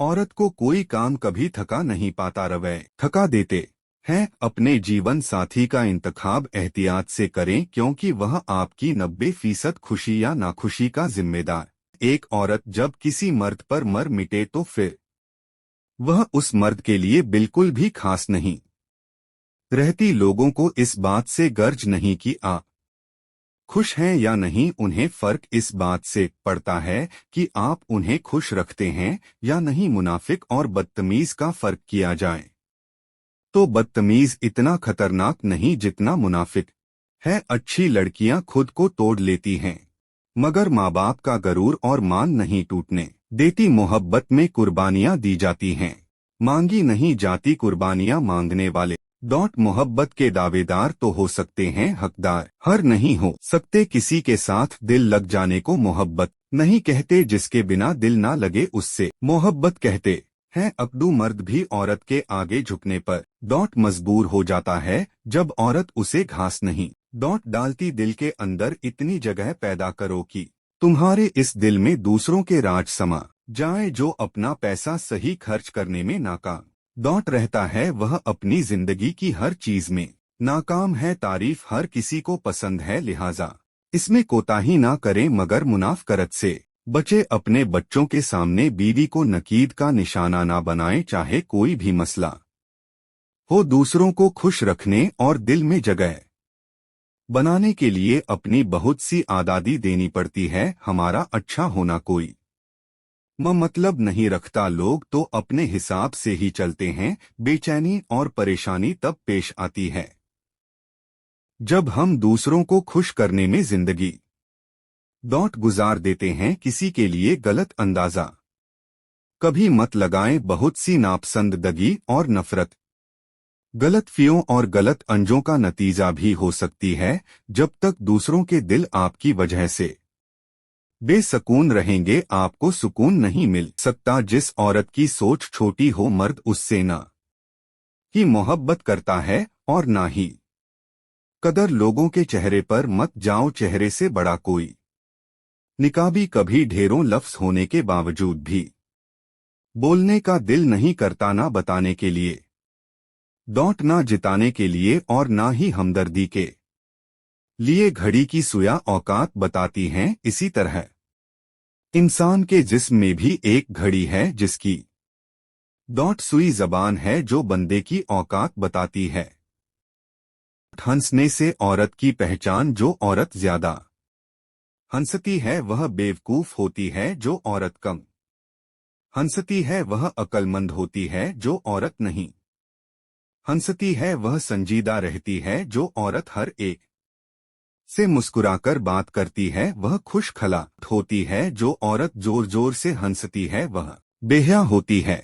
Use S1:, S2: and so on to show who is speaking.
S1: औरत को कोई काम कभी थका नहीं पाता, रवै थका देते हैं। अपने जीवन साथी का इंतखाब एहतियात से करें, क्योंकि वह आपकी 90% खुशी या नाखुशी का जिम्मेदार। एक औरत जब किसी मर्द पर मर मिटे तो फिर वह उस मर्द के लिए बिल्कुल भी खास नहीं रहती। लोगों को इस बात से गर्ज नहीं कि आप खुश हैं या नहीं, उन्हें फर्क इस बात से पड़ता है कि आप उन्हें खुश रखते हैं या नहीं। मुनाफिक और बदतमीज का फर्क किया जाए तो बदतमीज इतना खतरनाक नहीं जितना मुनाफिक है। अच्छी लड़कियां खुद को तोड़ लेती हैं, मगर माँ बाप का गरूर और मान नहीं टूटने देती। मोहब्बत में कुर्बानियां दी जाती हैं, मांगी नहीं जाती। कुर्बानियां मांगने वाले मोहब्बत के दावेदार तो हो सकते हैं, हकदार हर नहीं हो सकते। किसी के साथ दिल लग जाने को मोहब्बत नहीं कहते, जिसके बिना दिल ना लगे उससे मोहब्बत कहते हैं। अकदू मर्द भी औरत के आगे झुकने पर मजबूर हो जाता है, जब औरत उसे घास नहीं डालती। दिल के अंदर इतनी जगह पैदा करो कि तुम्हारे इस दिल में दूसरों के राज समा जाए। जो अपना पैसा सही खर्च करने में नाकाम रहता है, वह अपनी जिंदगी की हर चीज में नाकाम है। तारीफ हर किसी को पसंद है, लिहाजा इसमें कोताही ना करें, मगर मुनाफकरत से बचे। अपने बच्चों के सामने बीवी को नकीद का निशाना ना बनाएं, चाहे कोई भी मसला हो। दूसरों को खुश रखने और दिल में जगह बनाने के लिए अपनी बहुत सी आज़ादी देनी पड़ती है। हमारा अच्छा होना कोई मतलब नहीं रखता। लोग तो अपने हिसाब से ही चलते हैं। बेचैनी और परेशानी तब पेश आती है जब हम दूसरों को खुश करने में जिंदगी गुजार देते हैं। किसी के लिए गलत अंदाजा कभी मत लगाएं। बहुत सी नापसंदगी और नफरत गलतफहमियों और गलत अंजों का नतीजा भी हो सकती है। जब तक दूसरों के दिल आपकी वजह से बेसुकून रहेंगे, आपको सुकून नहीं मिल सकता। जिस औरत की सोच छोटी हो, मर्द उससे ना ही मोहब्बत करता है और ना ही कदर। लोगों के चेहरे पर मत जाओ, चेहरे से बड़ा कोई निकाबी। कभी ढेरों लफ्ज होने के बावजूद भी बोलने का दिल नहीं करता, ना बताने के लिए ना जिताने के लिए और ना ही हमदर्दी के लिए। घड़ी की सुइयां औकात बताती हैं, इसी तरह इंसान के जिस्म में भी एक घड़ी है, जिसकी सुई जबान है, जो बंदे की औकात बताती है। हंसने से औरत की पहचान। जो औरत ज्यादा हंसती है वह बेवकूफ होती है, जो औरत कम हंसती है वह अक्लमंद होती है। जो औरत नहीं हंसती है वह संजीदा रहती है। जो औरत हर एक से मुस्कुराकर बात करती है वह खुश खला होती है। जो औरत जोर जोर से हंसती है वह बेहया होती है।